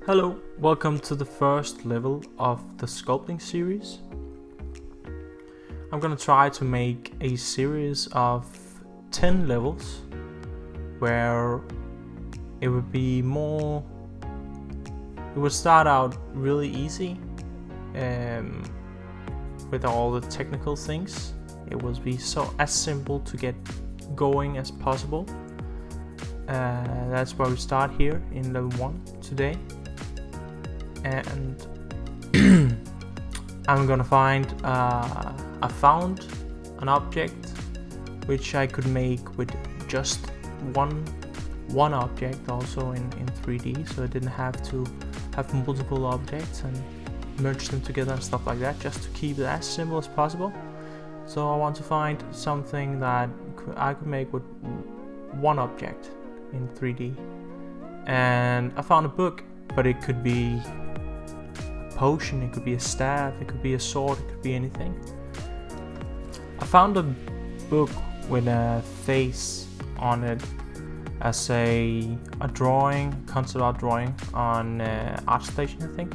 Hello, welcome to the first level of the sculpting series. I'm gonna try to make a series of 10 levels where it would be more. It would start out really easy with all the technical things. It would be as simple to get going as possible. That's where we start here in level 1 today. And I'm gonna find I found an object which I could make with just one object, also in 3D, so I didn't have to have multiple objects and merge them together and stuff like that, just to keep it as simple as possible. So I want to find something that I could make with one object in 3D, and I found a book, but it could be potion, it could be a staff, it could be a sword, it could be anything. I found a book with a face on it as a drawing, concept art drawing on ArtStation, I think,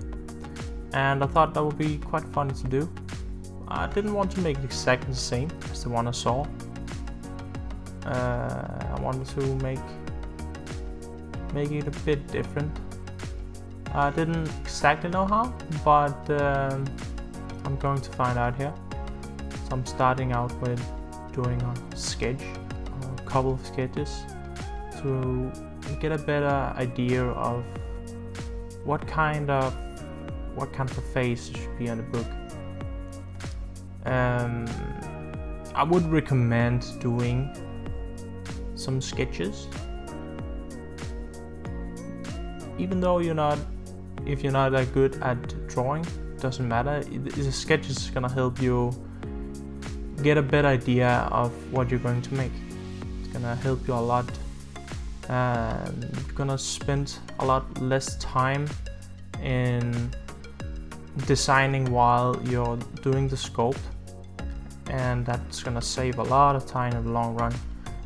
and I thought that would be quite funny to do. I didn't want to make it exactly the same as the one I saw. I wanted to make it a bit different. I didn't exactly know how, but I'm going to find out here. So I'm starting out with doing a sketch, or a couple of sketches, to get a better idea of what kind of a face should be on the book. I would recommend doing some sketches, even though if you're not that good at drawing, doesn't matter. The sketch is gonna help you get a better idea of what you're going to make. It's gonna help you a lot, and you're gonna spend a lot less time in designing while you're doing the sculpt, and that's gonna save a lot of time in the long run.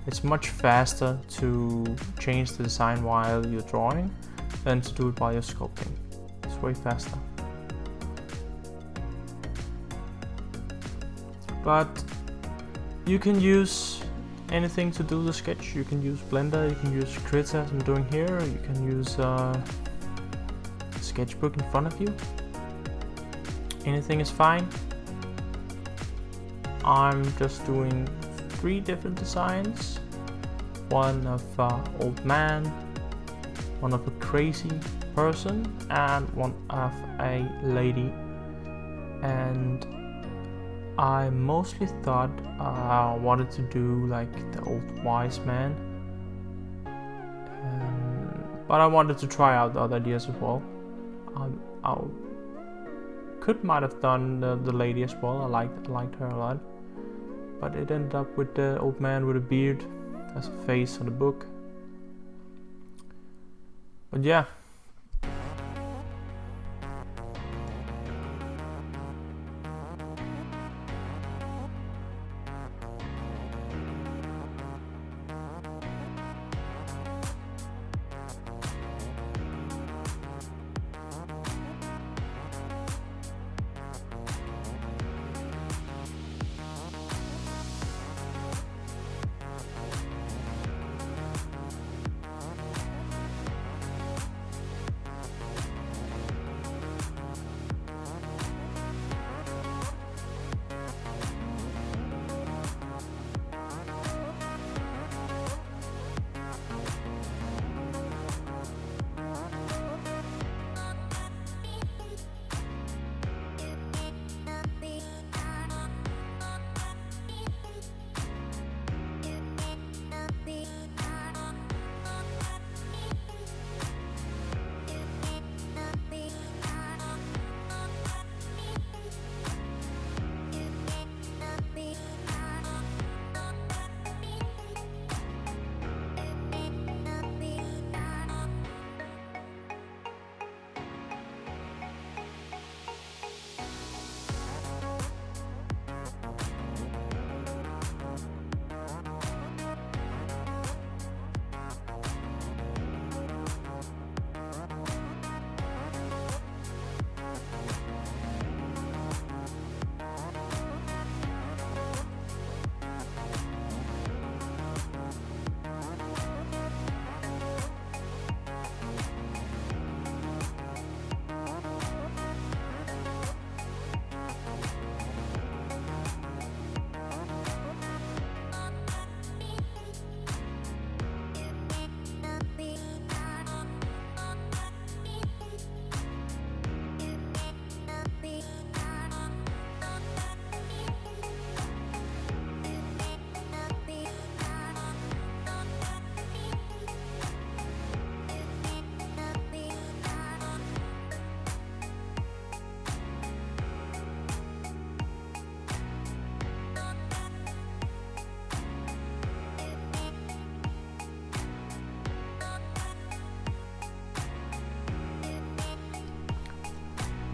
It's much faster to change the design while you're drawing than to do it while you're sculpting. It's way faster. But you can use anything to do the sketch. You can use Blender, you can use Krita as I'm doing here, you can use a sketchbook in front of you. Anything is fine. I'm just doing 3 different designs. One of an old man, one of a crazy person, and one of a lady. And I mostly thought I wanted to do like the old wise man, but I wanted to try out the other ideas as well. I might have done the lady as well. I liked her a lot, but it ended up with the old man with a beard as a face on the book. But yeah.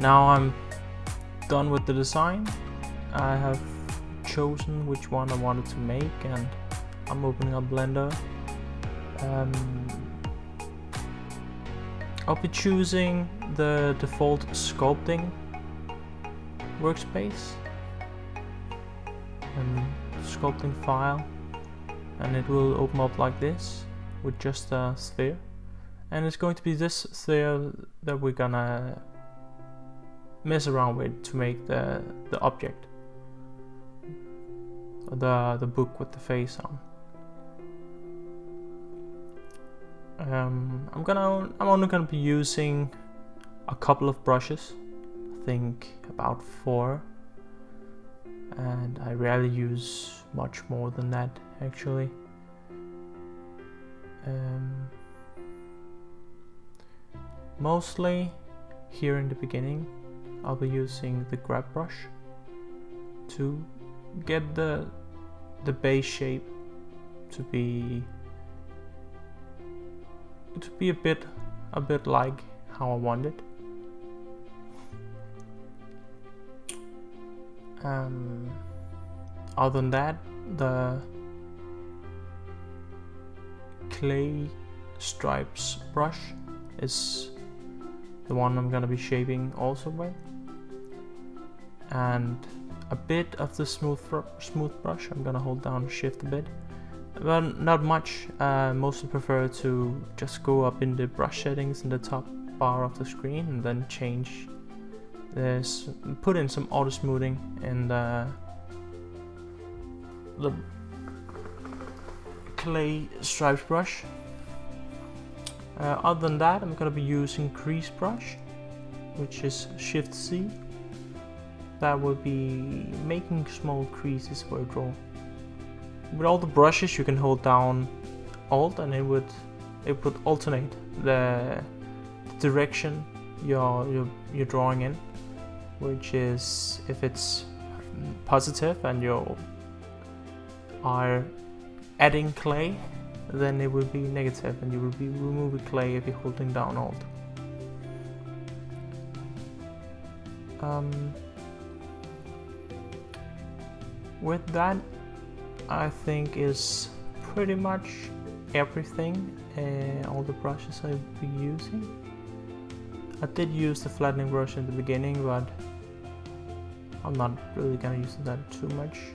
Now I'm done with the design. I have chosen which one I wanted to make, and I'm opening up Blender. I'll be choosing the default sculpting workspace and sculpting file, and it will open up like this with just a sphere, and it's going to be this sphere that we're gonna mess around with to make the object, the book with the face on. I'm only gonna be using a couple of brushes, I think about 4, and I rarely use much more than that actually. Mostly here in the beginning I'll be using the grab brush to get the base shape to be a bit like how I want it. Other than that, the clay stripes brush is the one I'm gonna be shaping also with, and a bit of the smooth brush. I'm gonna hold down shift a bit, but not much. Mostly prefer to just go up in the brush settings in the top bar of the screen and then change this, put in some auto smoothing in the clay stripes brush. Other than that, I'm gonna be using crease brush, which is shift C. That will be making small creases for a draw. With all the brushes you can hold down Alt and it would alternate the direction you're drawing in, which is, if it's positive and you are adding clay, then it will be negative and you will be removing clay if you're holding down Alt. With that, I think is pretty much everything, all the brushes I'll be using. I did use the flattening brush in the beginning, but I'm not really gonna use that too much.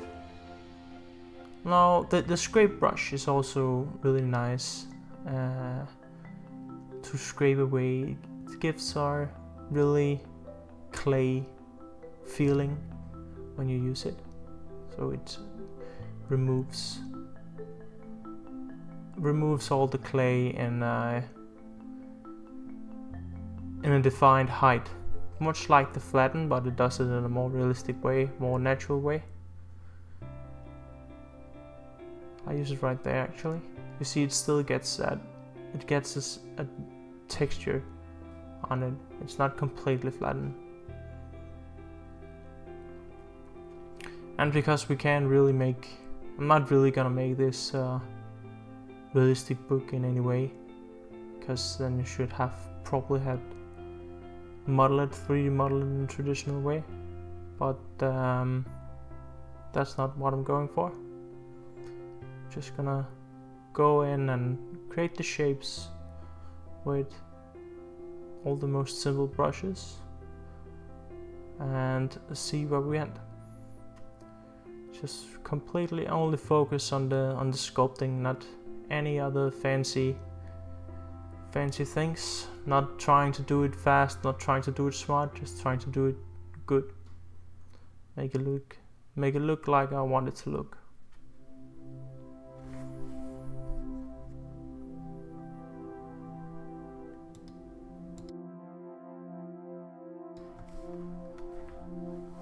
Now the scrape brush is also really nice to scrape away. It gives a really clay feeling when you use it, so it removes all the clay in a defined height, much like the flatten, but it does it in a more realistic way, more natural way. I use it right there actually. You see, it still gets a texture on it. It's not completely flattened. And because we can't really I'm not really gonna make this realistic book in any way, because then you should have probably had 3D model it in a traditional way, but that's not what I'm going for. Just gonna go in and create the shapes with all the most simple brushes and see where we end. Just completely only focus on the sculpting, not any other fancy things. Not trying to do it fast, not trying to do it smart, just trying to do it good. Make it look like I want it to look.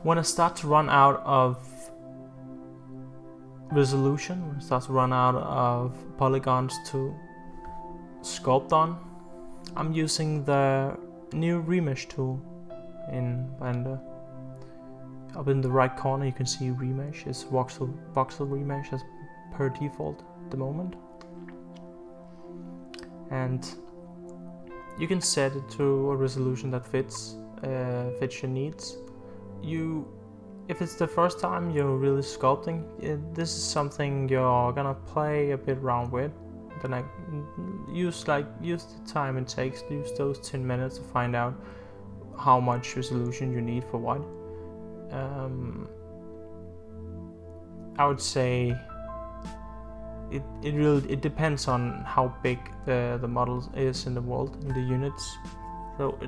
When I start to run out of resolution, when it starts to run out of polygons to sculpt on, I'm using the new remesh tool in Blender. Up in the right corner you can see remesh. It's voxel remesh as per default at the moment, and you can set it to a resolution that fits fits your needs. If it's the first time you're really sculpting, this is something you're gonna play a bit around with. Then use the time it takes. Use those 10 minutes to find out how much resolution you need for what. I would say it depends on how big the model is in the world, in the units. So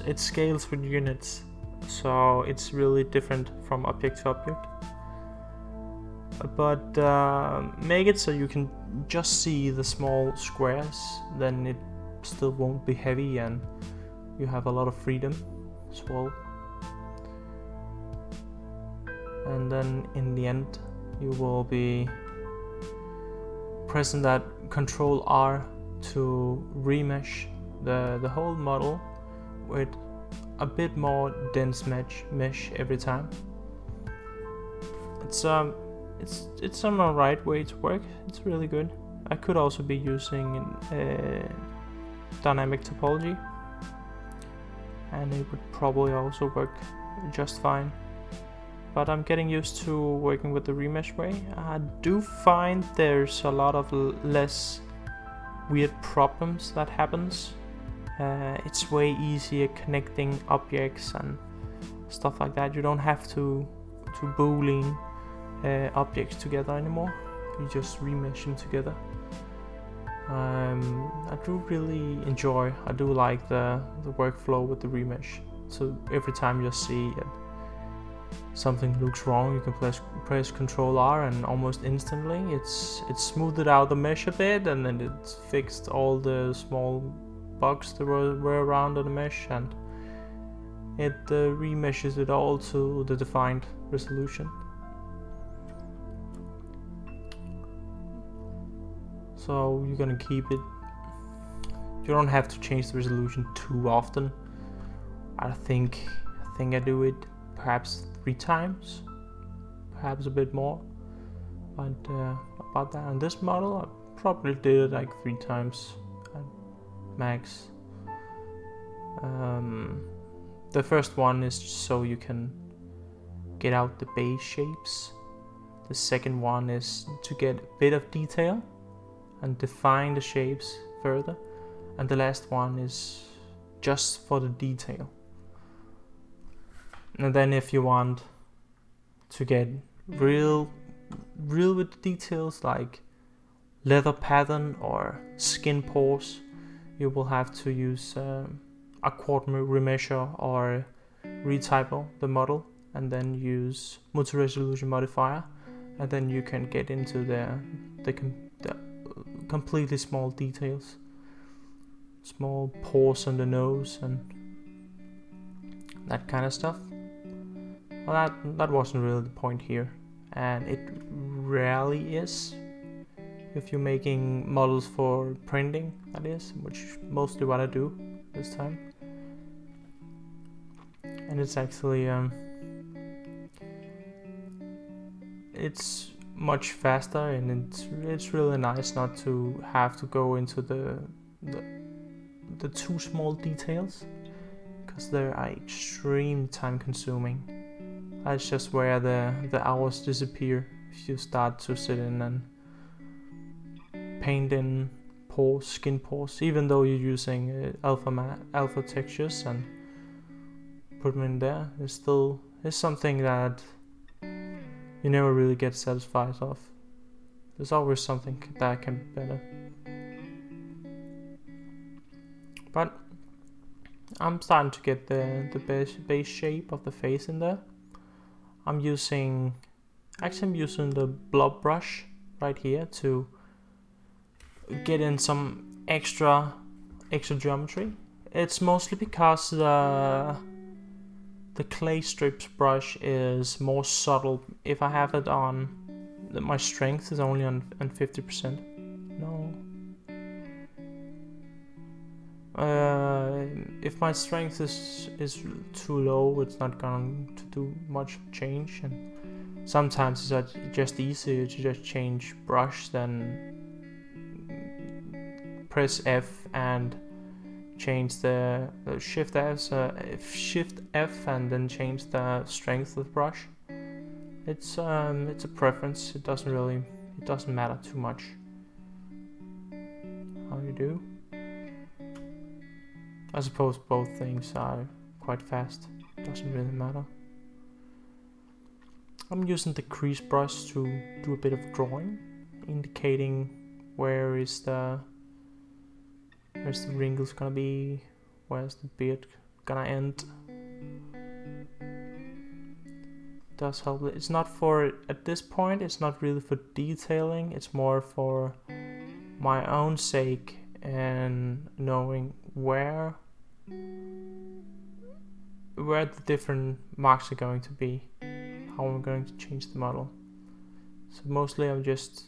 it scales with units, so it's really different from object to object. But make it so you can just see the small squares, then it still won't be heavy and you have a lot of freedom as well. And then in the end you will be pressing that Ctrl R to remesh the whole model with a bit more dense mesh every time. It's an alright way to work. It's really good. I could also be using dynamic topology, and it would probably also work just fine. But I'm getting used to working with the remesh way. I do find there's a lot of less weird problems that happens. It's way easier connecting objects and stuff like that. You don't have to boolean objects together anymore. You just remesh them together. I do really enjoy. I do like the workflow with the remesh. So every time you see it, something looks wrong, you can press Ctrl R and almost instantly it's smoothed out the mesh a bit, and then it's fixed all the small bugs that were around the mesh, and it remeshes it all to the defined resolution. So you're gonna keep it. You don't have to change the resolution too often. I think I do it perhaps 3 times, perhaps a bit more. But about that, on this model, I probably did it like 3 times at max. The first one is so you can get out the base shapes. The second one is to get a bit of detail and define the shapes further. And the last one is just for the detail. And then if you want to get real with the details, like leather pattern or skin pores, you will have to use a quad remesher or retypo the model, and then use multi-resolution modifier, and then you can get into the completely small details, small pores on the nose and that kind of stuff. Well, that wasn't really the point here, and it rarely is if you're making models for printing, that is, which mostly what I do this time. And it's actually it's much faster, and it's really nice not to have to go into the too small details, because they are extreme time consuming. That's just where the hours disappear if you start to sit in and paint in pores, skin pores, even though you're using alpha textures and put them in there. It's something that you never really get satisfied of. There's always something that can be better. But I'm starting to get the base shape of the face in there. I'm using the blob brush right here to get in some extra geometry. It's mostly because the clay strips brush is more subtle. If I have it on, my strength is only on 50%. No. If my strength is too low, it's not going to do much change, and sometimes it's just easier to just change brush than press F and change the Shift F and then change the strength of the brush. It's a preference. It doesn't matter too much how you do. I suppose both things are quite fast. Doesn't really matter. I'm using the crease brush to do a bit of drawing, indicating where's the wrinkles gonna be, where's the beard gonna end. Does help. It's not for, at this point, it's not really for detailing. It's more for my own sake and knowing where the different marks are going to be, how I'm going to change the model. So mostly I'm just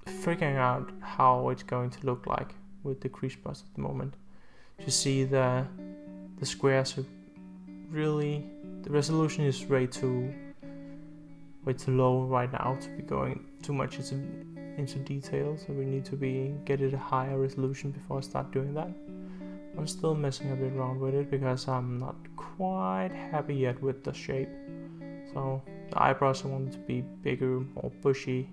figuring out how it's going to look like with the crease brush at the moment. To see the squares are really, the resolution is way too low right now to be going too much into detail, so we need to get it a higher resolution before I start doing that. I'm still messing a bit around with it because I'm not quite happy yet with the shape. So the eyebrows I want to be bigger, more bushy.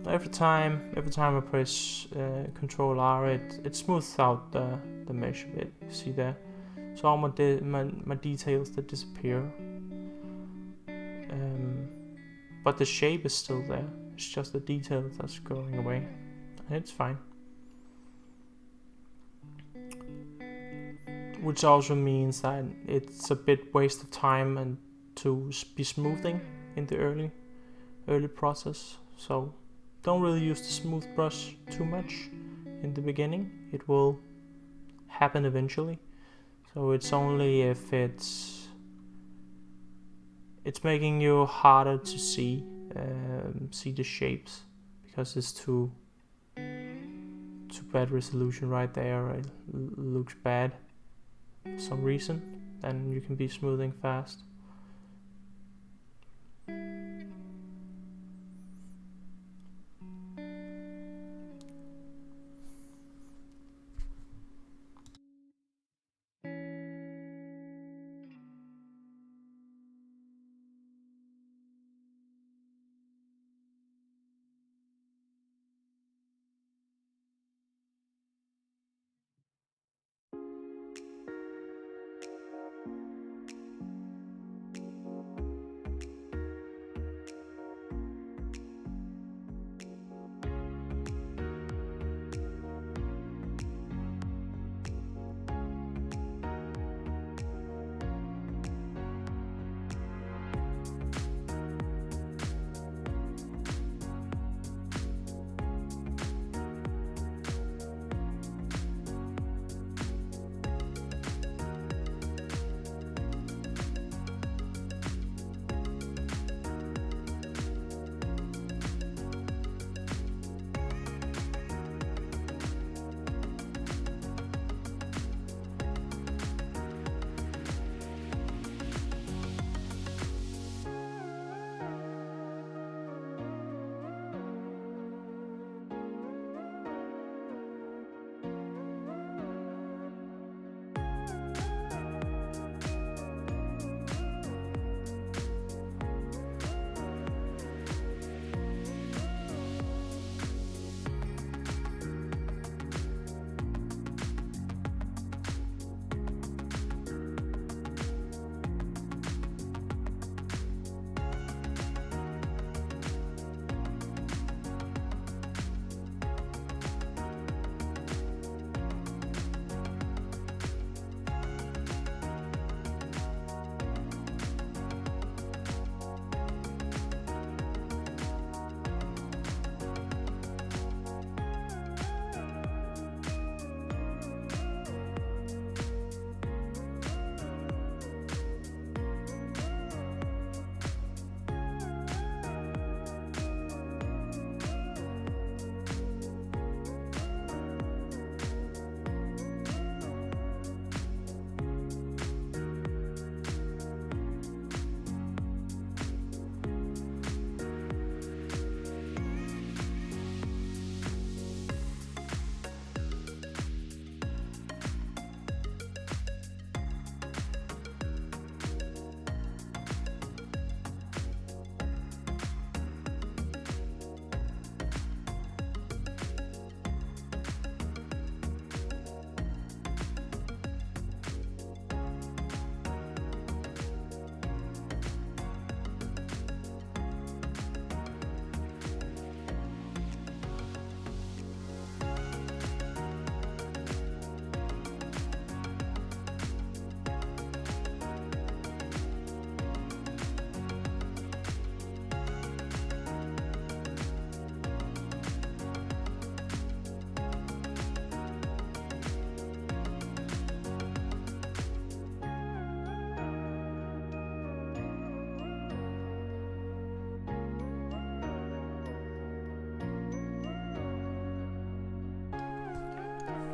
Every time I press Control R, it smooths out the mesh a bit. You see there? So all my details that disappear. But the shape is still there. It's just the detail that's going away. And it's fine. Which also means that it's a bit waste of time and to be smoothing in the early process. So don't really use the smooth brush too much in the beginning. It will happen eventually. So it's only if it's making you harder to see the shapes because it's too bad resolution right there. It looks bad for some reason, then you can be smoothing fast.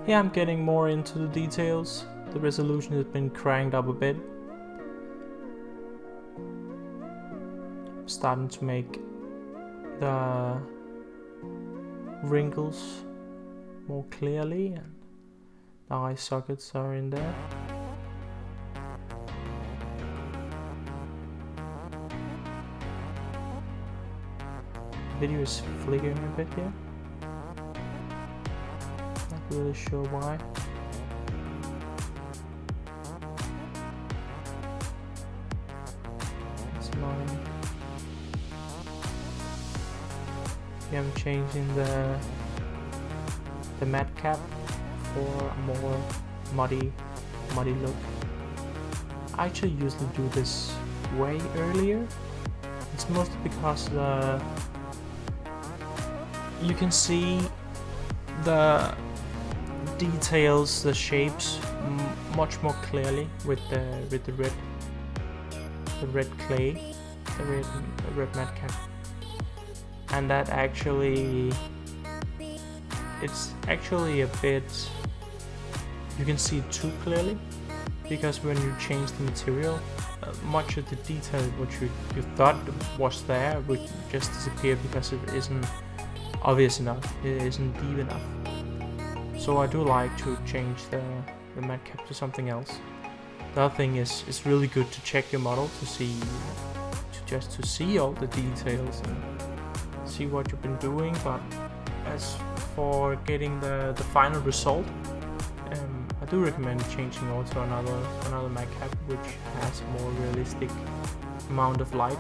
yeah, I'm getting more into the details. The resolution has been cranked up a bit. I'm starting to make the wrinkles more clearly, and the eye sockets are in there. The video is flickering a bit here. Not really sure why. It's annoying. Yeah, I'm changing the matte cap for a more muddy look. I actually usually do this way earlier. It's mostly because you can see the details, the shapes much more clearly with the red clay, the red matte cap, and that actually, it's actually a bit, you can see it too clearly, because when you change the material, much of the detail what you thought was there would just disappear because it isn't obvious enough, it isn't deep enough. So I do like to change the matte cap to something else. The other thing is, it's really good to check your model to see all the details and see what you've been doing. But as for getting the final result, I do recommend changing also another matte cap which has more realistic amount of light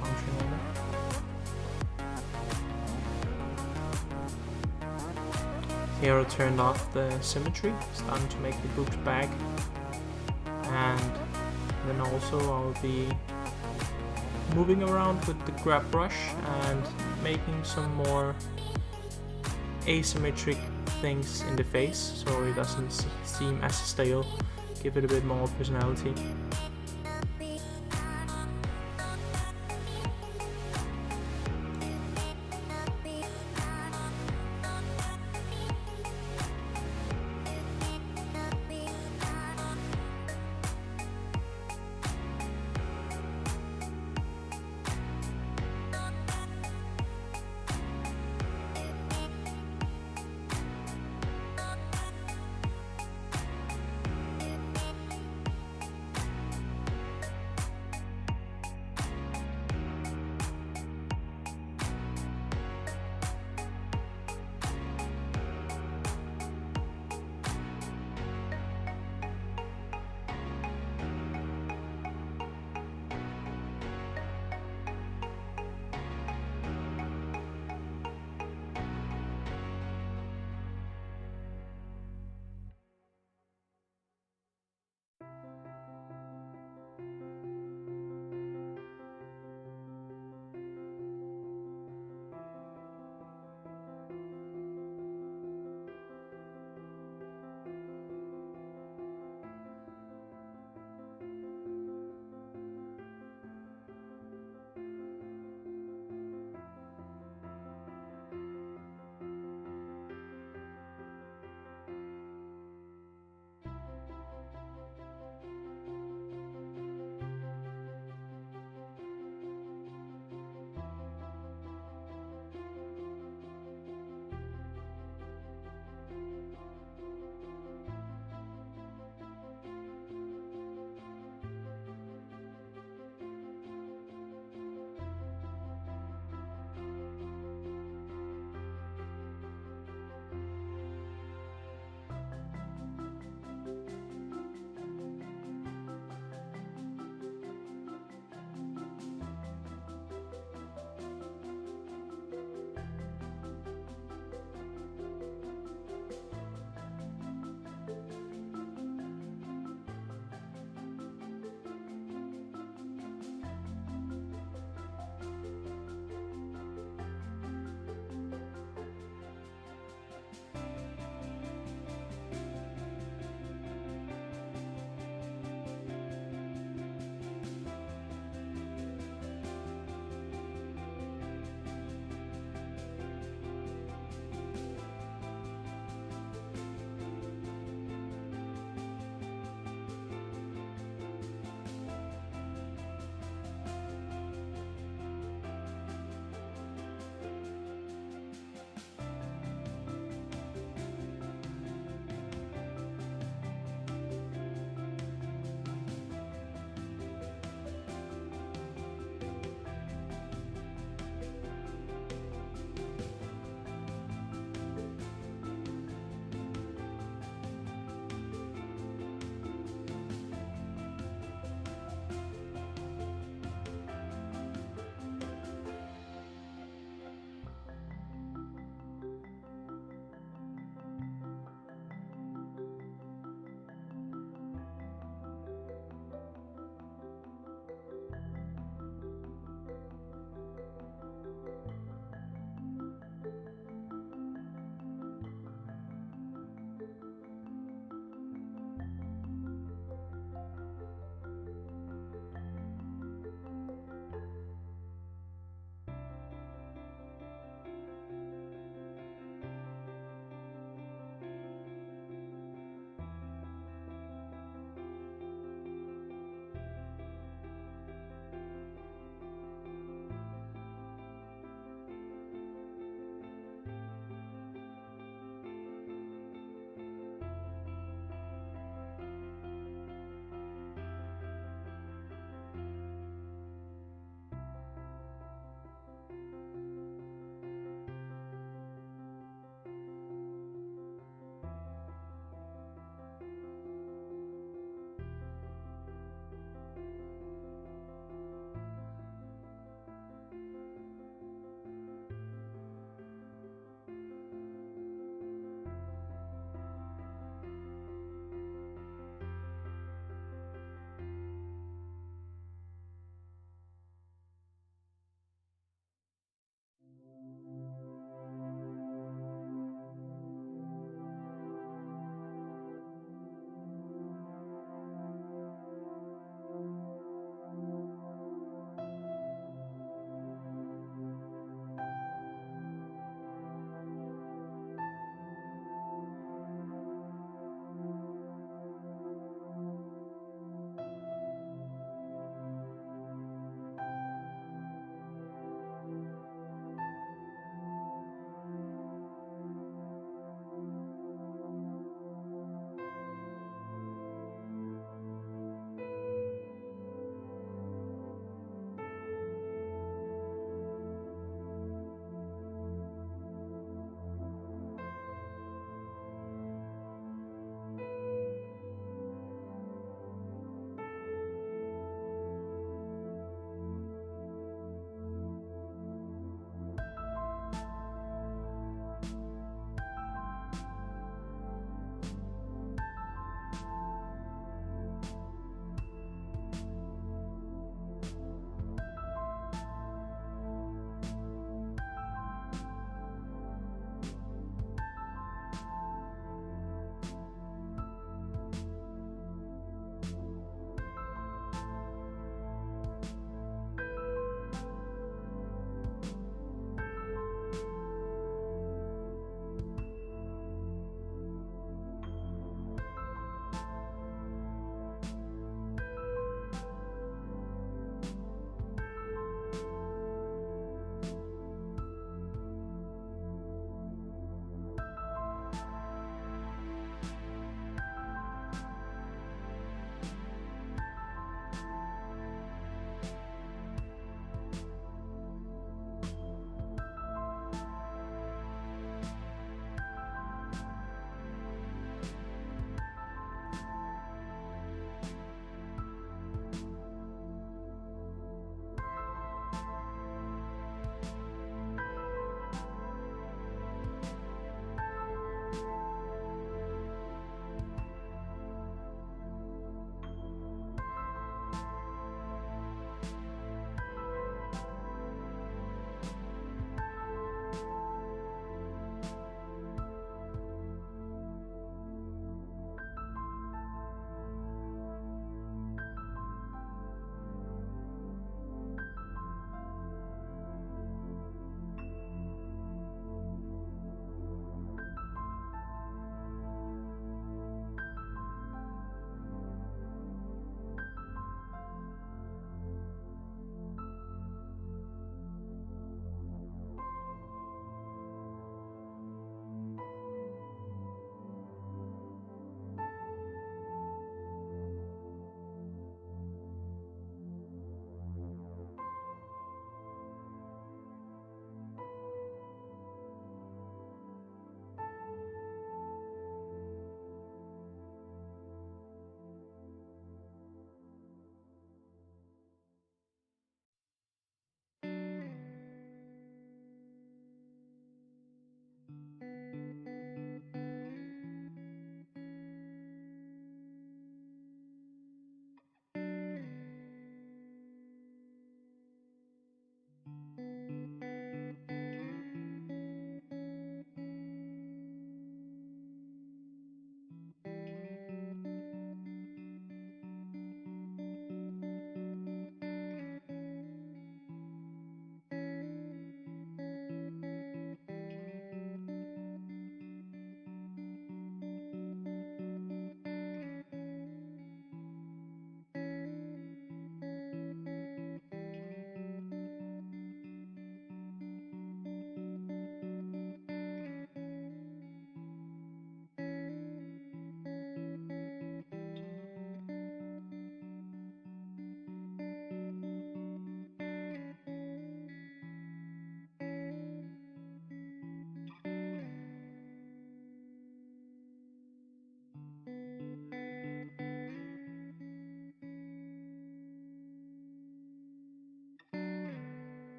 bouncing on it. Here I turned off the symmetry, starting to make the boobs back, and then also I'll be moving around with the grab brush and making some more asymmetric things in the face so it doesn't seem as stale, give it a bit more personality.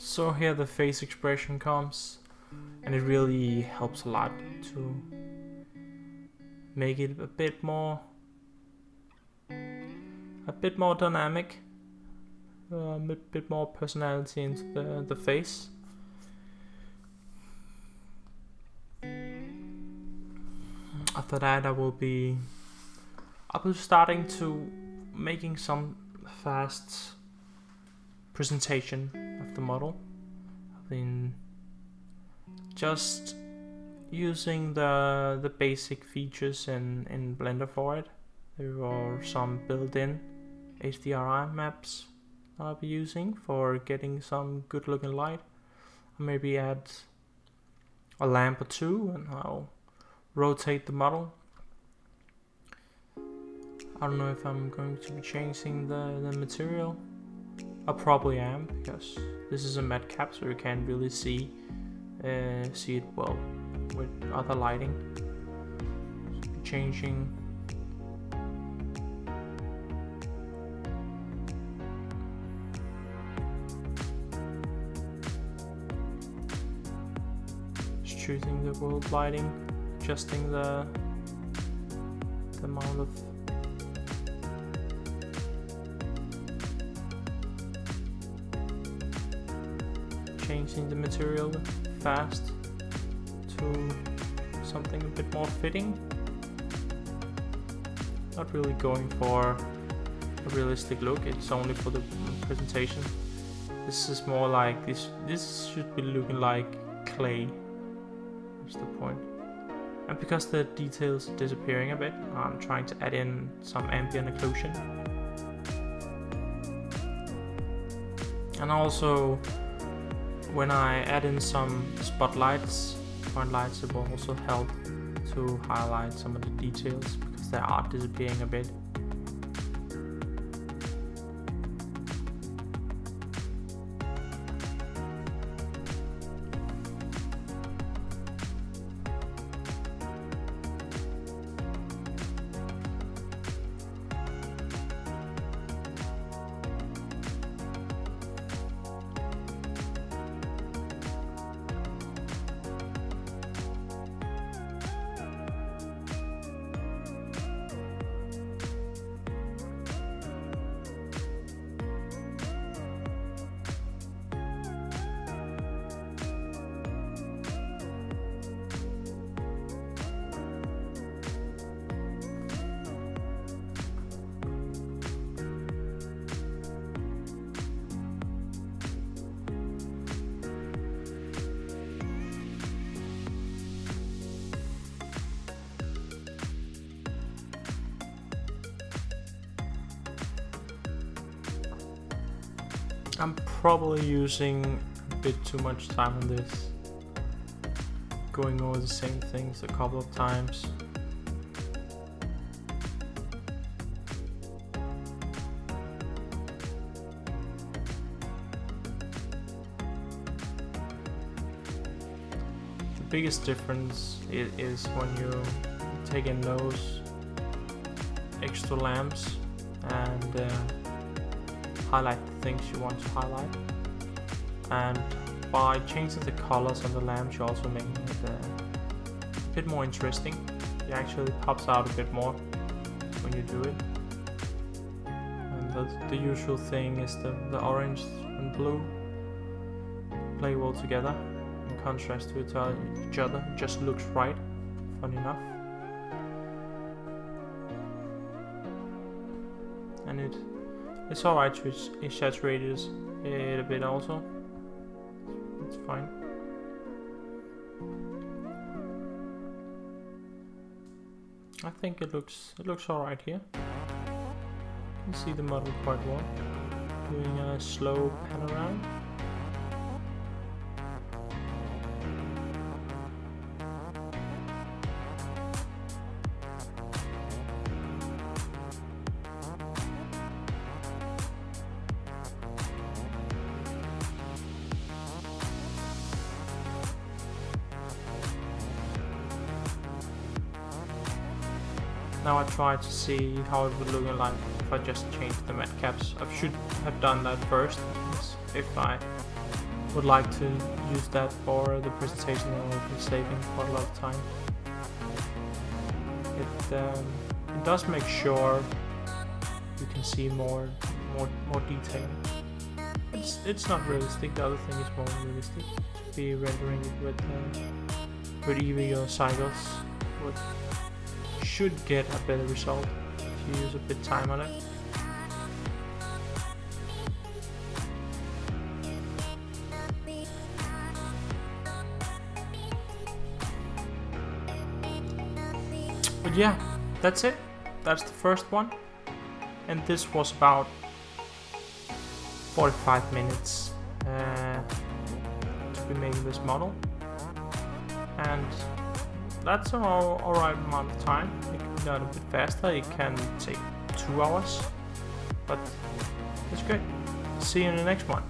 So here the face expression comes, and it really helps a lot to make it a bit more dynamic, a bit more personality into the face. After that, I will be starting to making some fast presentation of the model. I've been just using the basic features in Blender for it. There are some built-in HDRI maps I'll be using for getting some good looking light. I'll maybe add a lamp or two, and I'll rotate the model. I don't know if I'm going to be changing the material. I probably am, because this is a matte cap, so you can't really see it well with other lighting. So changing just choosing the world lighting, adjusting the amount of changing the material fast to something a bit more fitting. Not really going for a realistic look, it's only for the presentation. This is more like this should be looking like clay. That's the point. And because the details are disappearing a bit, I'm trying to add in some ambient occlusion. And also, when I add in some spotlights, point lights, it will also help to highlight some of the details because they are disappearing a bit. I'm probably using a bit too much time on this, going over the same things a couple of times. The biggest difference is when you take in those extra lamps and highlight the things you want to highlight, and by changing the colors on the lamps you're also making it a bit more interesting. It actually pops out a bit more when you do it. And the usual thing is the orange and blue play well together in contrast to each other. It just looks right, funny enough. And it's alright to exaggerate it a bit also. It's fine. I think it looks alright here. You can see the model quite well. Doing a slow pan around. Now I try to see how it would look like if I just changed the matte caps. I should have done that first, if I would like to use that for the presentation, and will be saving quite a lot of time. It does make sure you can see more detail. It's not realistic. The other thing is more realistic. To be rendering it with Eevee or Cycles should get a better result if you use a bit time on it. But yeah, that's it. That's the first one. And this was about 45 minutes to be making this model. And that's an alright amount of time. It can be done a bit faster. It can take 2 hours. But it's great. See you in the next one.